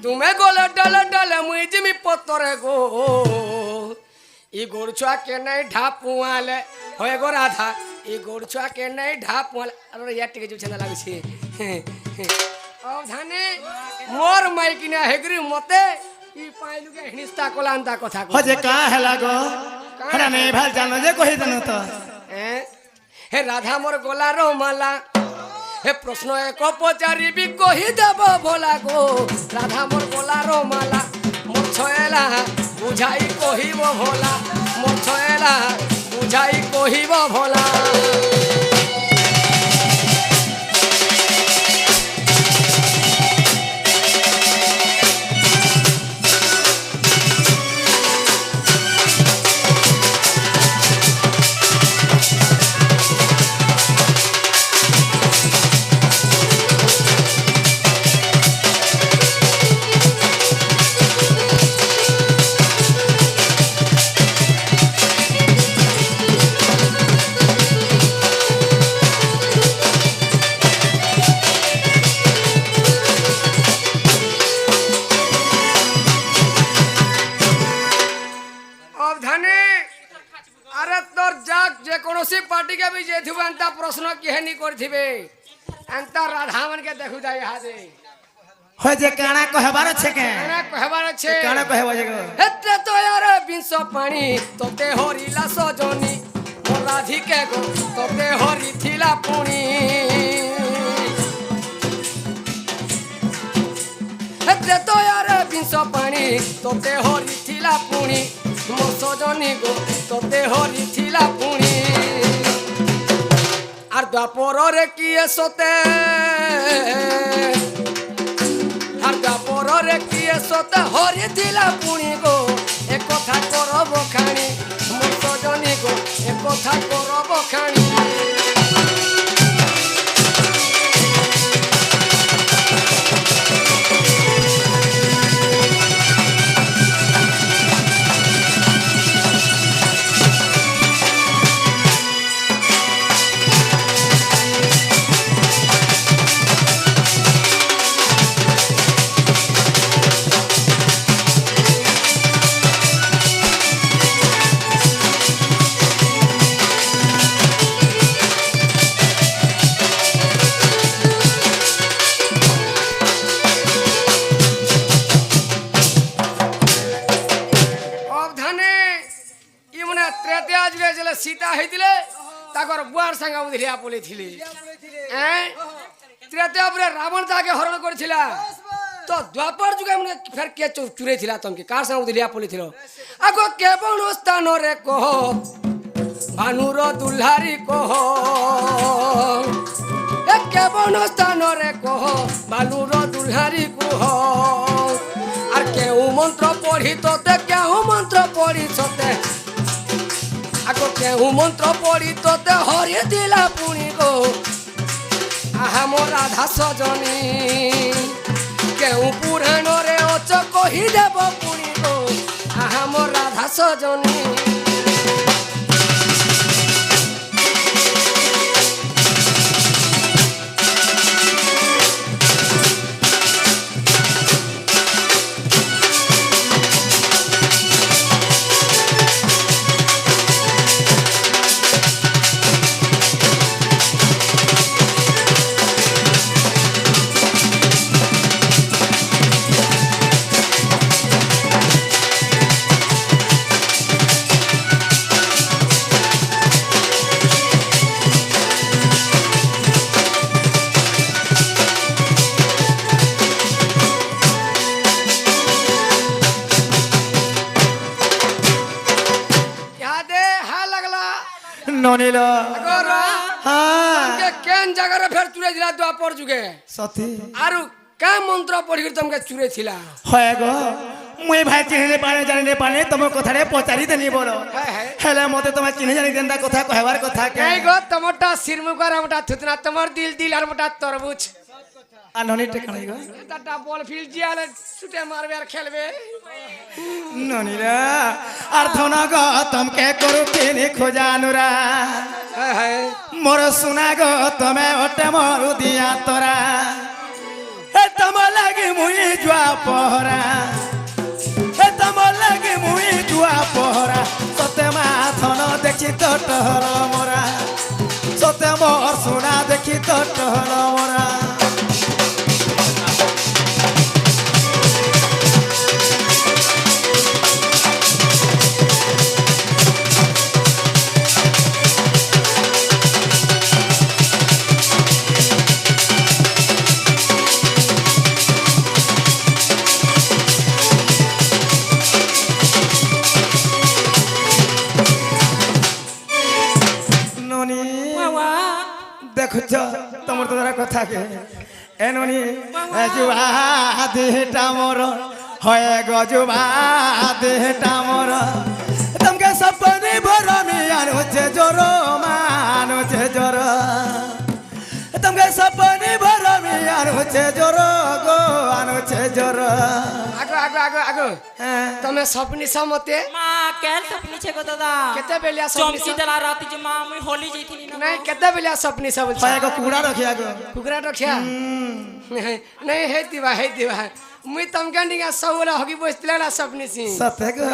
তুমি গলে ডালে ডালে মুই জিমি পতরে গো ই গোড় ছুয়া কে নাই ঢাপুয়ালে হয়ে গো রাধা ই গোড় ছুয়া কে নাই ঢাপুয়ালে আরে ইয়ার টিকে জুছে না লাগছে ও ধানে মোর মাইকিনা হেগরি মতে ই পাইলুকে হিনিস্তা কোলান্তা কথা हो जे का हेला गो हरा नहीं भाल जानो जे कहि दनु तो হে রাধা মোর গলার মালা হে প্রশ্ন এক পচারিবি কহি দেব ভোলা গো রাধা মোর গলার মালা মোর ছয়লা বুঝাই কহিব ভোলা মোর ছয়লা বুঝাই কহিব ভোলা पार्टी के भी जेथिबे अंता प्रश्न केहनी करथिबे अंता राधा मन के देखु जाय हादे हो जे काना कहबार छे के काना कहबार छे काना कहबो जे हेते तो यार बिंस पानी तोते हरिला सजनी मोर राधी के गो तोते हरि थिला पुणी हेते तो यार बिंस पानी तोते हरि थिला पुणी मोर सजनी गो तोते हरि थिला पुणी আর দ্বাপরে কি এসতে আর দ্বাপরে কি এসতে হরি দিলা পুনি গো এ কথা করব খানি মোর সজনী গো এ কথা করব খানি सीता हेतिले ताकर बुआर संग उधिया बोलेथिले त्रेता पुरे रावण ताके हरण करथिला तो द्वापर जुगे मने फेर के चुरे थिला तमके कार संग उधिया बोलेथिलो आगो केबन स्थान रे कहो भानुर दुल्हारी कहो ए केबन स्थान रे कहो भानुर दुल्हारी कहो आर केउ मंत्र पढ़ी तोते केउ मंत्र पढ़ी सते आगो केहू मंत्र पढ़ी तोते हरि दिला पुणी गो आहा मोर राधा सजनी केहू पुराण रे अच कही देव पुणी गो आहा मोर राधा सजनी नोनीला हां के केन जगह रे फेर चुरे दिला द्वापर जुगे सती आरु का मंत्र पढ़ी तुमके चुरे थिला होय गो मुई भाई चिन्हले पाने जाने पाने तुम कथा रे पचारी देनी बोलो हेले मते तुम चिन्ह जानी देंदा कथा कहवार कथा के नहीं गो तमटा सिरमुकर मोटा थुतना तमर दिल दिल और मोटा तरबूज नोनी टेकणै गो टाटा बॉल फील्ड जियाले छुटे मारबे और खेलबे नोनीरा अर्थना गो तुम के करू केने खोजानुरा मोर सुना गो तमे ओटे मोर दिया तोरा ए तम लागे मुई जुआ দেখি তো টহল মোরা সতে মোর সোনা দেখি তো টহল মোরা দেখুছ তোমার তো কথা কে এননি যুবা দেহটা মোর হয় গজুবা দেহটা মোর তোমাকে সপনে ভরমি আনুছে জোর মানুছে জোর তোমাকে সপনে ভরমি আনুছে জোর গো আনুছে জোর আগো আগো আগো আগো তুমি সপনি সমতে মা কেল সপনি ছে গো দাদা কেতে বেলিয়া সপনি চমকি দেলা রাতি যে মা মুই হোলি যাইতিনি না নাই কেতে বেলিয়া সপনি সব হয় গো কুড়া রখিয়া গো কুকুরা রখিয়া নাই হেতিবা মুই তমকে নিগা সবলা হকি বসতিলা সপনি সি সতে গো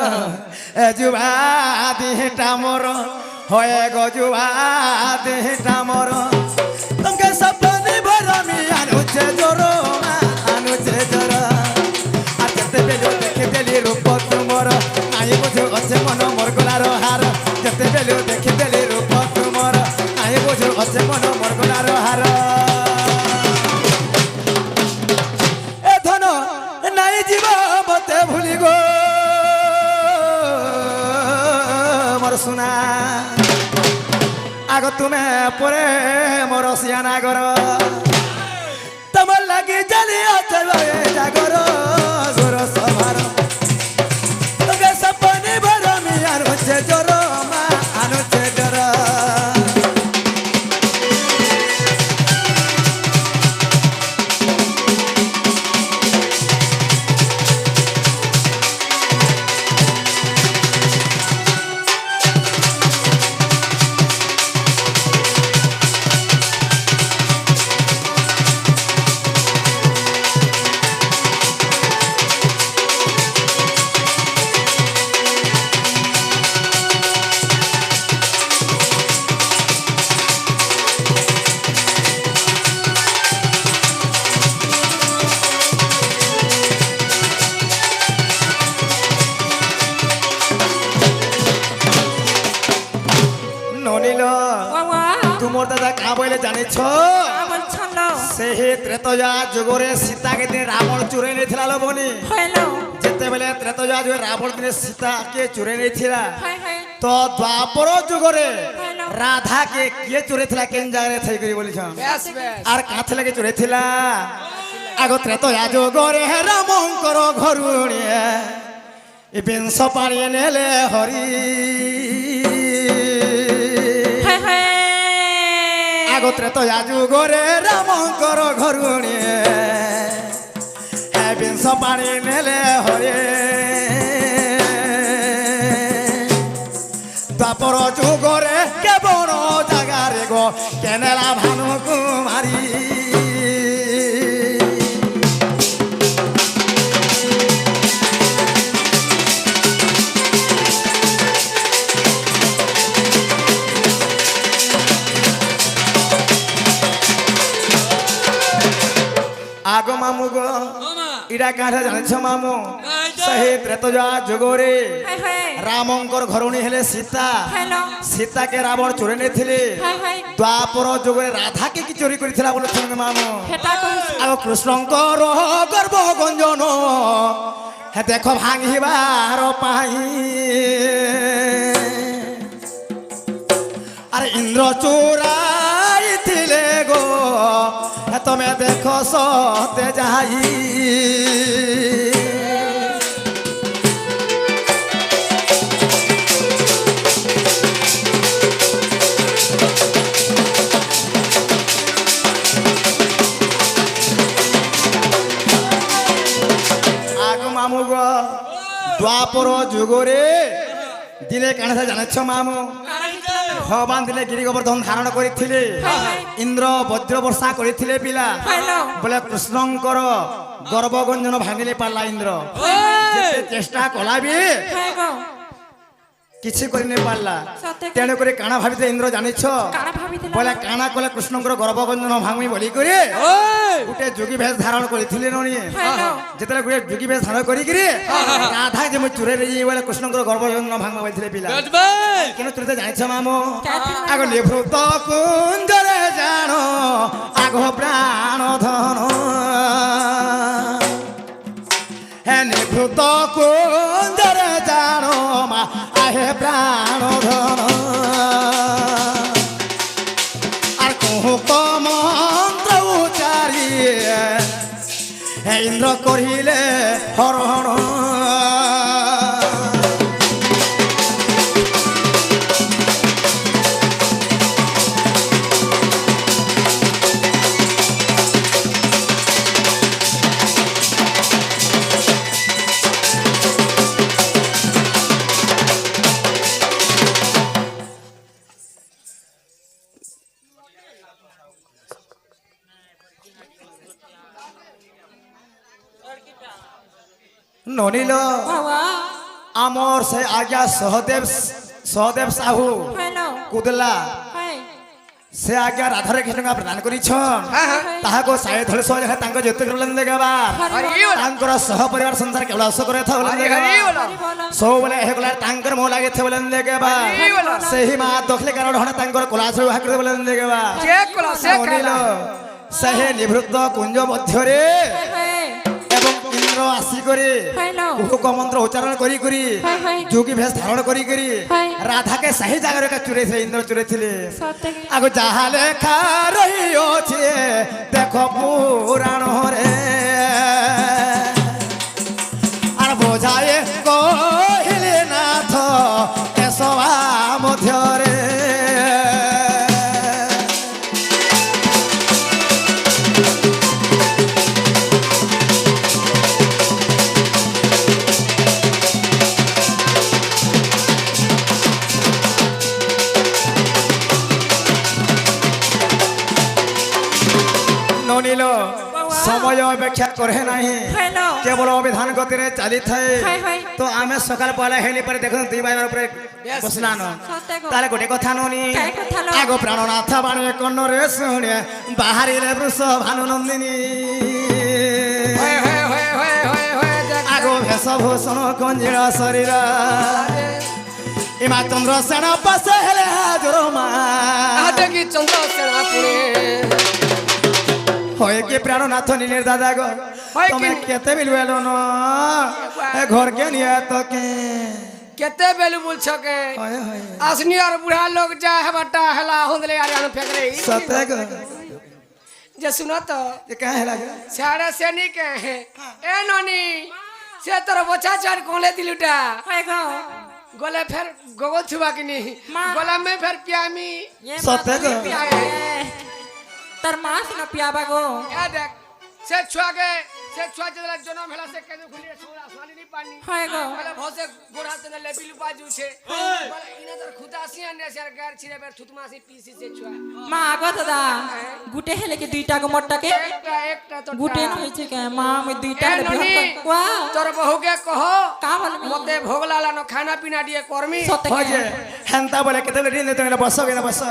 যুবা দেহটা মোর হয় গো যুবা দেহটা মোর তোমাকে সপনে ভরমি আনুছে জোর আনুছে জোর আর যেতে বেলো দেখে দেলি রূপ তোমার নাই বুঝো আছে মন মোর গলার হার যেতে বেলো দেখে দেলি রূপ তোমার নাই বুঝো আছে মন মোর গলার হার এ ধন নাই জীব মতে ভুলি গো মোর সোনা আগ তুমি পরে মোর সিয়ানা গর তোমার লাগি জালি আছে জাগর জোর সবার তোকে সপনে ভরমি আনুছে জোর মা আনুছে জোর ননিল বাবা তোমার দাদা কা বলে জানিছ আমার ছালো সেই ত্রেতয়া যুগরে সীতাকে দিনে রাবণ চুরে নিয়েছিল বনি হ্যালো যেতেবেলে ত্রেতয়া যুগে রাবণ দিনে সীতাকে চুরে নিয়েছিল হাই হাই তো দ্বাপর যুগরে রাধাকে কিয়ে চুরে ଥିଲା কেন জায়গায় থাই করি বলিছ বেশ বেশ আর কাছে লাগে চুরে ଥିଲା আগ ত্রেতয়া যুগরে রামঙ্কর ঘরুণিয়ে এ বিংশ পানি নেলে হরি হাই হাই আগত্রে তো যুগরে রামঙ্কর ঘরুণিয়ে হে বিংশ পানি নেলে হরে দ্বাপর যুগরে কেবল জাগারে গো কেনেলা ভানু কুমারী আগ মামু গো ইরা কাঠা জানিছ মামু সেই ত্রেতয়া যুগরে হাই হাই রামঙ্কর ঘরুণী হেলে সীতা হ্যালো সীতাকে রাবণ চুরে নেছিলে হাই হাই দ্বাপর যুগরে রাধাকে কি চুরি করেছিলা বলে শুনবে মামু হেতা কইছি আগ কৃষ্ণঙ্কর গর্ভ গঞ্জন হে দেখো ভাঙিবার পাই আরে ইন্দ্র চোরাই ଥିଲେ গো তুমি দেখো সতে যাই আগ মামু গো দ্বাপর যুগরে দিনে কাণে জানিছ মামু ভগবান দিনে গিরি গোবর্ধন ধারণ করেছিলে ইন্দ্র বজ্র বর্ষা করেছিলে পিলা বলে কৃষ্ণঙ্কর গর্ভগঞ্জন ভাঙিলে পারলা ইন্দ্র যেতে চেষ্টা কলাবি କିଛି କରି ନି ପାରଲା ସତେ ତେଣୁ କରି କାଣା ଭାବିଥିଲେ ଇନ୍ଦ୍ର ଜାଣିଛ କାଣା ଭାବିଥିଲା ବୋଲେ କାଣା କଲେ କୃଷ୍ଣଙ୍କର ଗର୍ଭଗଞ୍ଜନ ଭାଙ୍ଗି ବୋଲି କରି ଗୋଟେ ଯୋଗୀ ବେଶ ଧାରଣ କରିଥିଲେ ନଣି ହାଲୋ ଯେତେବେଳେ ଗୋଟେ ଯୋଗୀ ବେଶ ଧାରଣ କରିକିରି ରାଧା ଯେ ମୁଁ ଚୁରେରେ ଯିବି ବୋଲେ କୃଷ୍ଣଙ୍କର ଗର୍ଭଗଞ୍ଜନ ଭାଙ୍ଗବା କହିଥିଲେ ପିଲା କିନ୍ତୁ ତୁମେ ତ ଜାଣିଛ ମାମୁ ଆଗ ନିଭୃତ କୁଞ୍ଜରେ ଜାଣ ଆଗ ପ୍ରାଣ ଧନ হে নিভৃত কুঞ্জরে জানো মা আহে প্রাণ ধন আর কুহুক মন্ত্র উচ্চারি হে ইন্দ্র কহিলে হরণ ননিল বাবা আমার সে আজ্ঞা সহদেব সহদেব সাহু হালো কুদলা হাই সে আজ্ঞা রাধারে কৃষ্ণকে প্রদান করিছন তাহাকে সায়ে ধরে সহ তাঙ্ক জ্যোতি বলেন দেবা তাঙ্কর সহ পরিবার সংসার কেবল আস করে থা বলেন দেবা সব বলে হেগলা তাঙ্কর মোহ লাগে থে বলেন দেবা সেই মা দখলে কারণ হনে তাঙ্কর কলাস বিবাহ করে বলেন দেবা সেহে নিভৃত কুঞ্জ মধ্যরে হাই এবং ইন্দ্র আসি করে হালো কুহুক মন্ত্র উচ্চারণ করি করি যোগী ভেষ ধারণ করি করি রাধাকে সেই জায়গার চুরেছিল ইন্দ্র চুরেছিল সতে আগ যাহা লেখা রহিছে দেখ পুরাণ রে আর বোঝায়ে কহিলে নাথ কেশবা মধ্যরে ননিল সময় অপেক্ষা করে নাই হালো কেবল অবিধান গতিরে চালি থাকে হাই হাই তো আমি সকাল পয়লা হেলি পরে দেখুন দুই ভাইবার উপরে বসলান সতে গো তাহলে গোটে কথা ননি কাই কথা লো? আগ প্রাণনাথ বাণী কর্ণরে শুনে বাহারিলে বৃষ ভানু নন্দিনী আগ ভেষভূষণ কঞ্জির শরীর ইমা চন্দ্র সেন পাশে হেলে হাজর মা দেখি চন্দ্র সেনা পুরে হয় কি প্রাণনাথ নীলের দাদা গো হয় কি? তুমি কেতে বিলবেলো ন ঘরকে নিয়ে তোকে কেতে বেলু বলছ কে হয় হয় আসনি আর বুढ़ा लोग जा है बट्टा हला होंदले यार अन फेंक रही सत्य गो जे सुनो तो ये कहाँ है लगे सारे से नहीं के हैं ए नोनी से तोर बच्चा चार कोले दिलुटा हाय गो गोले फिर गोगो छुआ कि नहीं माँ। गोला में फिर प्यामी ये सते गो तर मास न पियाबा गो ए देख से छुआ के से छुआ जला जन्म भेला से के खुली सोला सोनी नहीं पानी हाय गो बोले भोसे गोरा तने लेबिल बाजू छे बोले इने तर खुदासी ने सर गार छिरे बेर थुतमासी पीसी से छुआ মা আগো দাদা গুটে হেলে কি দুইটা গো মোটটাকে एकटा तो গুটে ন হইছে কে মা আমি দুইটা ए नोनी ওয়া तोर बहू के कहो কা বলবি मते भोग लाला न खाना पीना दिए कर्मी সতে হয় যে হেনতা বলে কেতে বলে দিন তুমি বসো কিনা বসো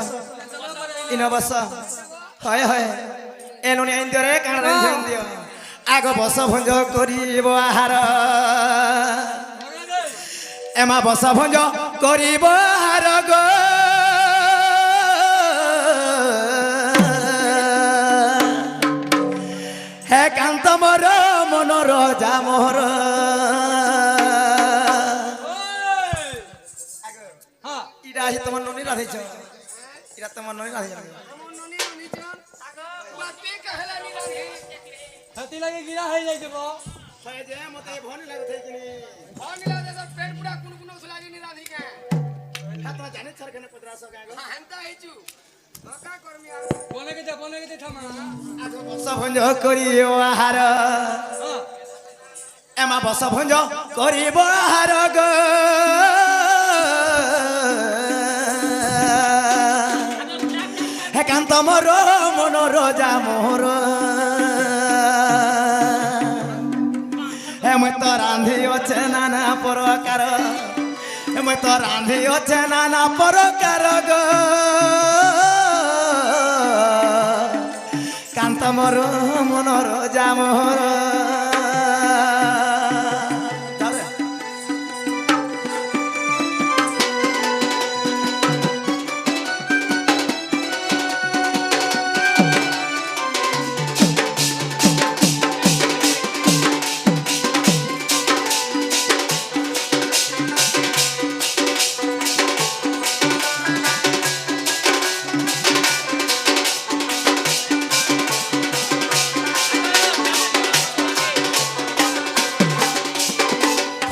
ইনা বসো হয় হয় এনুনি আইন দিও রে কানা দিন দিও আগ বস ভঞ্জ করিব আহার এমা বস ভঞ্জ করিব আহার গো হে কান্ত মর মনর যা মোহর ইরা হি তোমার ননি রাধিছ ইরা তোমার ননি রাধিছ হাতি লাগে গিরা হয়ে যাইছে গো হয় যে মতে ভনি লাগে থাইকিনি भोगला दे तो पेट पूरा कुन कुन सुलाजी नि राधी के হ্যাঁ তোমার জানি ছরখানে 1500 গায় গো हंता हेचू का कर्मी आ বনে গেছে ঠামা আজ বস ভঞ্জ করিও আহার এমা বস ভঞ্জ করিব আহার গো হে কান্ত মর মনর যা মোহর হে মই তো রান্ধি অছে নানা প্রকার ମୁଁ ତ ରାନ୍ଧି ଅଛେ ନାନା ପ୍ରକାର ଗো କାନ୍ତ ମୋର ମନର ଜାମର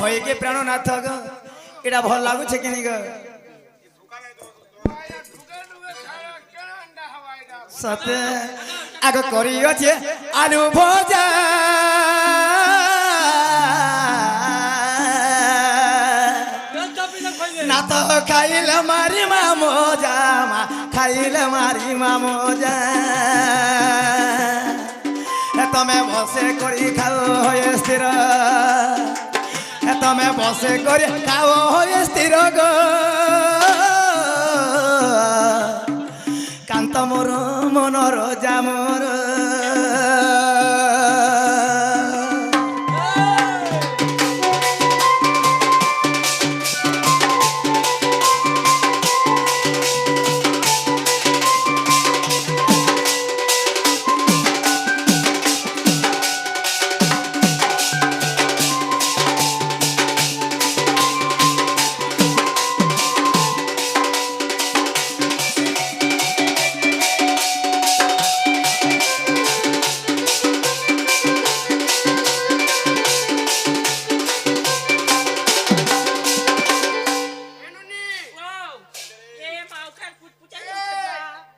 হইকে প্রাণনাথ গো এটা ভাল লাগুছে কিনি গো সতে আগ করিଅছে আলু ভজা না তো খাইলে মারি মামো জামা খাইলে মারি মামো যা তুমি বসে করি খাও হয়ে স্থির তুমি বসে করে খাও হয়ে স্থির গো কান্ত মোর মনর জামর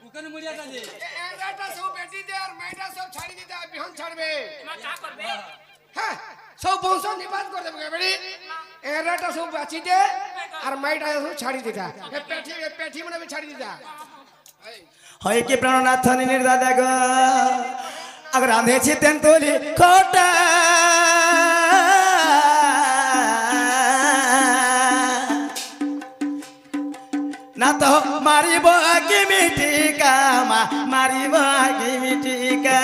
ওখানে মরিয়া কাজে এরাটা সব বেটি দে আর মাইটা সব ছাড়ি দিতে বিহন ছাড়বে হ্যাঁ সব বংশ নিবাদ করে দেবে বেটি এরাটা সব বাঁচি দে আর মাইটা সব ছাড়ি দিতা এ পেঠি মানে ছাড়ি দিতা হয় কি প্রাণনাথ নির দাদা গো আগ রাঁধেছি তেন্তলি খোটা না তো মারিব কি মিটিকা মা মারিব কি মিটিকা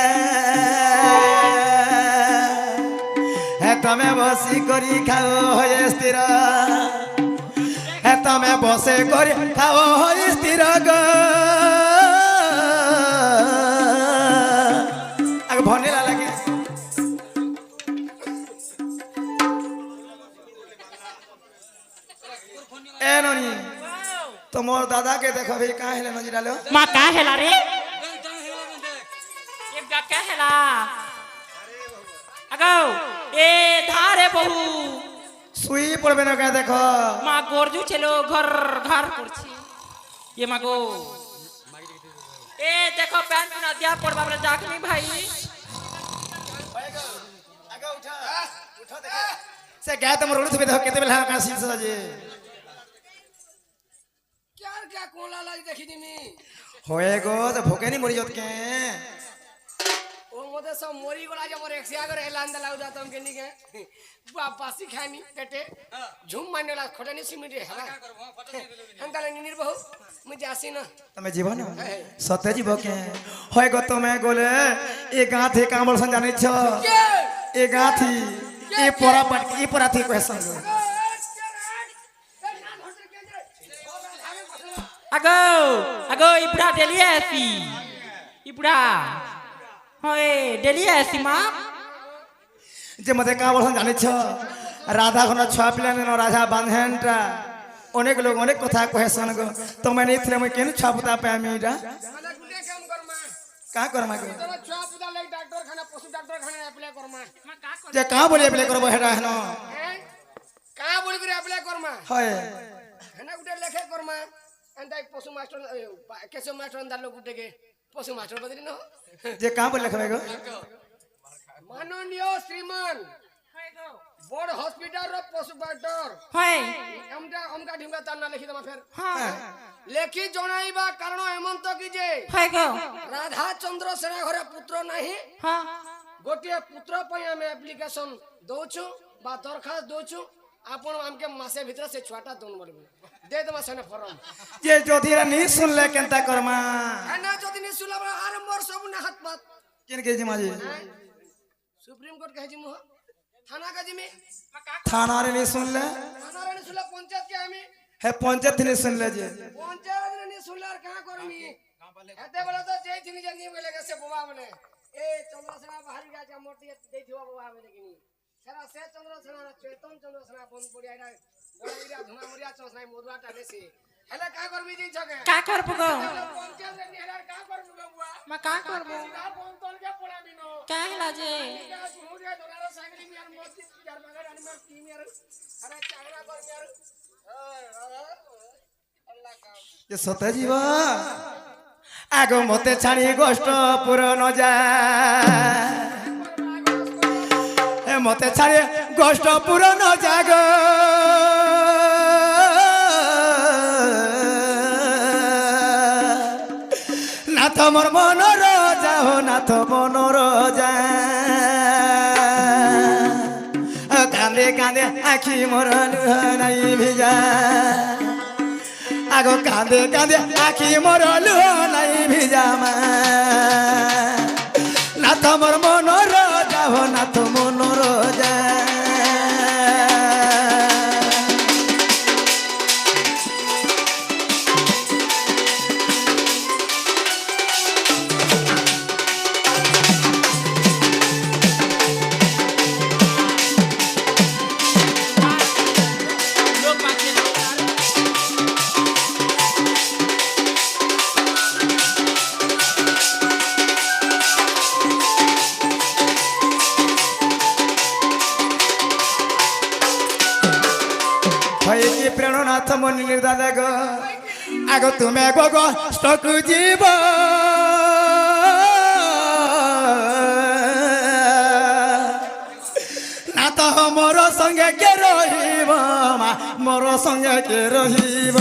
হে তুমি বসি করি খাও হয়ে স্থির হে তুমি বসে করি খাও হয়ে স্থির গো আগে ভনিলা লাগে এ ননি তোমার দাদাকে দেখো ভাই কাঁ হেলে নজি ডালো মা কা হেলা রে এ গা কা হেলা আগো এ ধারে বহু শুই পড়বে না কে দেখো মা গর্জু ছেলো ঘর ঘর করছি এ মা গো এ দেখো প্যান্ট না দিয়া পড়বা বলে যাকনি ভাই আগে উঠা উঠা দেখো সে গায়ে তোমার রুড়ি দেখো কেতে বেলা কাঁ সিলছ যে ক্যার ক্যা কোলা লাই দেখি দিমি হয়ে গো তো ভোকেনি মরি যত কে ও মতে সব মরি গলা যে মোর একসিয়া করে এলান দে লাউদা তম কে নিকে বাসি খানি পেটে ঝুম মানেলা খটানি সিমিটে হলা হন্তালে নিনির বহু মু যাসি না তুমি জীব না সতে জীব কে হয় গো তুমি গলে এ গাঁথি কামল সন জানিছ কে এ গাঁথি এ পরা পাট এ পরা থি কইছন আগো আগো ইবড়া ডেলি আসি ইবড়া হয় ডেলি আসি মা যে মতে কামল সন জানিছ রাধা ঘন ছয়া পিলা নেন রাধা বাঁধেনটা অনেক লোক অনেক কথা কহেছন গো তুমি নিথলে মই কেন ছাপুতা পামিটা মানে গুটে কাম করমা কা করমা গো তোরা ছুয়া পুতা লাই ডাক্তার খানা পশু ডাক্তার খানা অ্যাপ্লাই করমা যে কা বলি এপ্লে করব হেডা হেন হ্যাঁ কা বলি করে অ্যাপ্লাই করমা হয় হেনা গুটে লেখে করমা এন্তাই পশু মাস্টার কেশব মাস্টার দালো গুটেকে পশু মাস্টার বদলি ন যে কা বলি লেখবে গো মাননীয় শ্রীমান বড় হসপিটাল র পশু ডাক্তার হয় অমকা ঢিমকা তার না লেখি দমা ফের হ্যাঁ লেখি জনাইবা কারণ হেমন্ত কি যে হয় গো রাধা চন্দ্র সেনা ঘরে পুত্র নাহি হ্যাঁ গোটিয়ে পুত্র পাই আমি আপ্লিকেশন দউছু বা দরখাস্ত দউছু আপন আমকে মাসে ভিতরে সে ছুয়াটা দন বলবে দে দেবা সেনে ফরম যে যদি এরা নি শুনলে কেনতা করমা না যদি নি শুনলা আর মোর সব না হাত পাত কেন কেজি মাঝি সুপ্রিম কোর্ট কহেছি মুহ থানা কাজি মে থানারে নি শুনলে থানারে নি শুনলা পঞ্চায়েত কে আমি হে পঞ্চায়েত নি শুনলে যে পঞ্চায়েত নি শুনলা আর কাহা করমি এতে বলে তো যেই তিনি জানি বলে গেছে বাবা মানে এ চন্দ্রসেনা বাহারি গাছ মোটি দেইথিবা বাবা মানে কিনি সারা সে চন্দ্রসেনা চৈতন চন্দ্রসেনা বন্ধ পড়ি আইরা বড়াইরা ধুমা মরিয়া চন্দ্রসেনা মধুয়াটা নেছি হেলে কা করবি দিন ছকে কা করব গো পঞ্চায়েত নি হেলে কা করবি গো বুয়া মা কা করব না বন্তল কে পড়াবি নো কা হেলা যে মুরিয়া ধরার সাইকেল মি আর মসজিদ পূজার বাগান আর মার কি মি আর আরে চাংরা করবি আর আল্লাহ কা যে সতে জীব আগ মতে ছাড়ি গোষ্ঠ পুরন যায় মতে ছাড়ি গোষ্ঠ পুরন জাগ নাথ মোর মনর যাও নাথ মনর যা কান্দে কান্দে আখি মোর নাই ভিজা আগো কান্দে কান্দে আখি মোর নাই ভিজা মা নাথ মোর মনর যাও নাথ মনর যা লোক মাঝে হয় কি প্রেরণাথ মনি দাদা গো আগ তুমি গো গো স্টক জীব না তো মোর সঙ্গে কে রহিব মা মোর সঙ্গে কে রহিব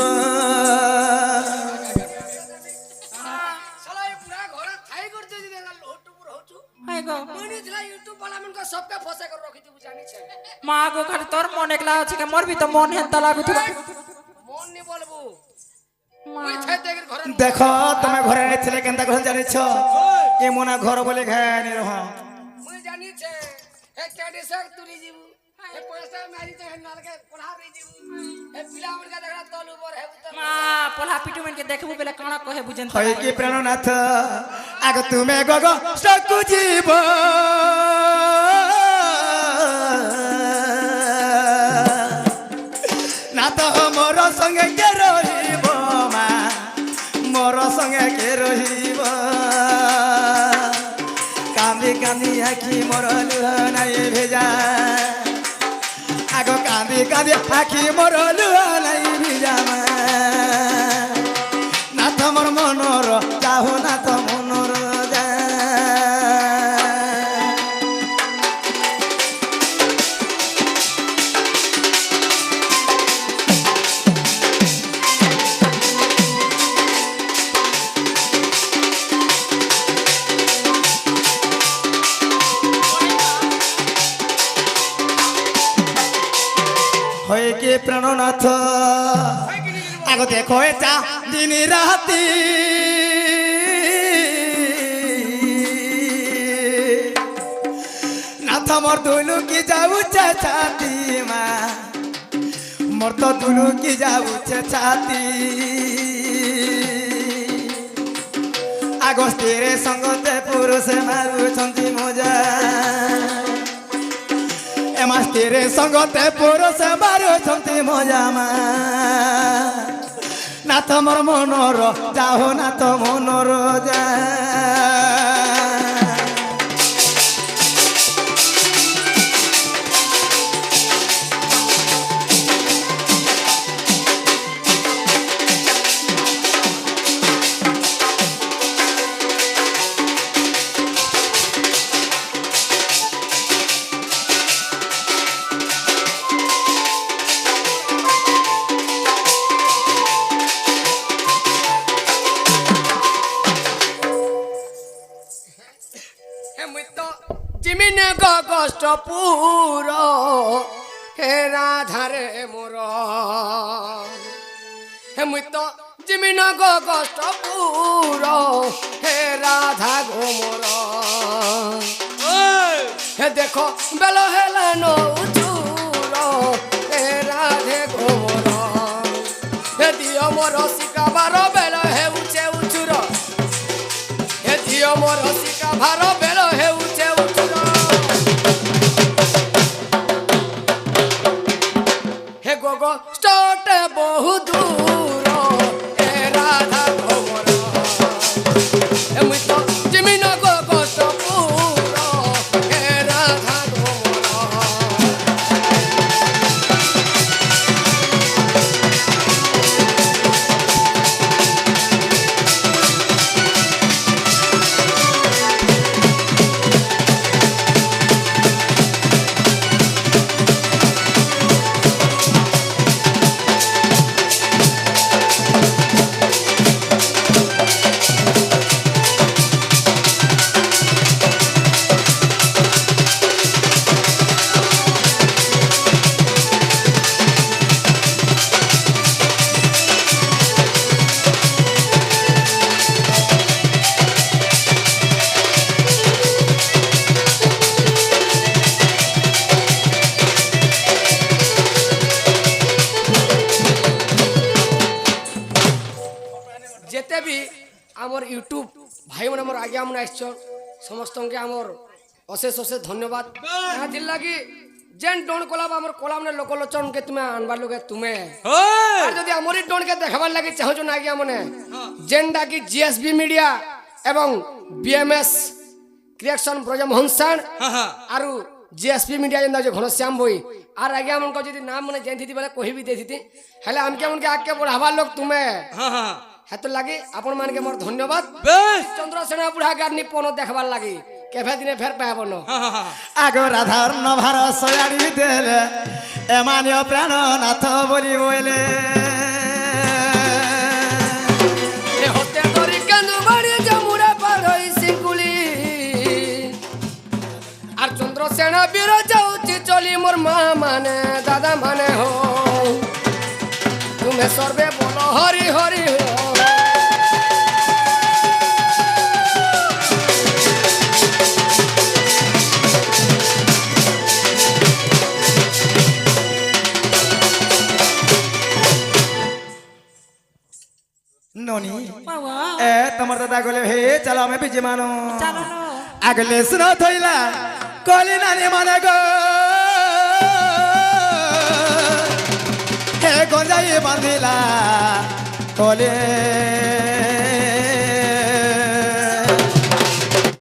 साला ये पूरा घर थाई करते जी देला लोट पुर होचू हाय गो मनी दिला यूट्यूब वाला मन को सबके फसे कर रखी तू जानी छे মা গো খালি তোর মন একলা আছে কে মোর ভি তো মন হেনতা লাগুথিবা মন নি বলবো ওই থাই দেখ ঘরে দেখ তুমি ঘরে নেছিলে কেনতা কথা জানিছ এ মনা ঘর বলে ঘানি রহ মুই জানি छे ए कैडी से तुरी जीव ए पैसा मारी तो नाल के पढ़ा रे जीव ए पिला मन का देखला तल ऊपर है उतर মা পলা পিটু মেন কে দেখবু বেলে কানা কহে বুঝেন হয় কি প্রেরণাথ আগ তুমি গো গো স্টক জীব না তো মোর সঙ্গে কে রহিব মা মোর সঙ্গে কে রহিব কান্দি কান্দি আখি মোর নাই ভেজা আগ কান্দি কান্দি আখি মোর নাই ভিজা মা নাথ মোর মনর চাহো নাথ মনর যা হয় কি প্রাণনাথ আগ দেখো এটা দিন রাতি নাথ মোর দুলু কি যাউছে ছাতি মা মোর তো দুলু কি যাউছে ছাতি আগস্তিরে সঙ্গতে পুরুষে মারুଛନ୍ତି মজা মাস্তিরে সঙ্গতে পুরুষ মারুଛନ୍ତି মজা মা নাথ মোর মনর যাও নাথ মনর যা হে মুই তো জিমিনে গো কষ্ট পুরো হে রাধারে মোর হে মুই তো জিমিন গো কষ্ট পুর হে রাধা গো মোর হে দেখো বেল হেলান উচুর হে রাধে গো মোর হে দিও মোর শিকাবার বেল হে উচে উচুর হে দিও মোর শিকাবার বেল হে উচে উচুর হে গো গো স্টটে বহু দূর হে রাধা গো মোর হে মুই তো জিমিন গো কষ্ট পুর হে রাধা গো মোর যেতে বি আমার ইউটিউব ভাই মানে আমার আগে আমরা আসছ সমস্তকে আমার অশেষ অশেষ ধন্যবাদ লাগি যেন ডন কলাব আমার কলাম না লোকলোচনকে তুমি আনবার লোকে তুমি আর যদি আমারই ডনকে দেখাবার লাগি চাহুছ না আগে মানে যেনটা কি জিএসবি মিডিয়া এবং বিএমএস ক্রিয়েশন ব্রজমোহন স্যার আর জিএসপি মিডিয়া যেন আছে ঘনশ্যাম বই আর আগে আমাকে যদি নাম মানে জানি বেলে কহিবি দেখি হলে আমি কেমনকে আগে পড়াবার লোক তুমি হেতু লাগি আপন মানকে মোর ধন্যবাদ চন্দ্রসেনা বুঢ়া গার নিপন দেখবার লাগি কেভে দিনে ফের পাব ন আগ রাধার নভার সয়াড়ি দেলে এমানীয় প্রাণনাথ বলি বলে এ হতে তরি কেন্দু বাড়ি জামুরা পার হই সিঙ্গুলি আর চন্দ্রসেনা বীর যাউছি চলি মোর মা মানে দাদা মানে হো তুমি সর্বে বলো হরি হরি হো नोनी বাবা ए तमर दादा गोले हे चलो मैं बीजे मानो চলো না আগলে सुनो थइला कली नानी माने गो हे गंजाई बांधिला कले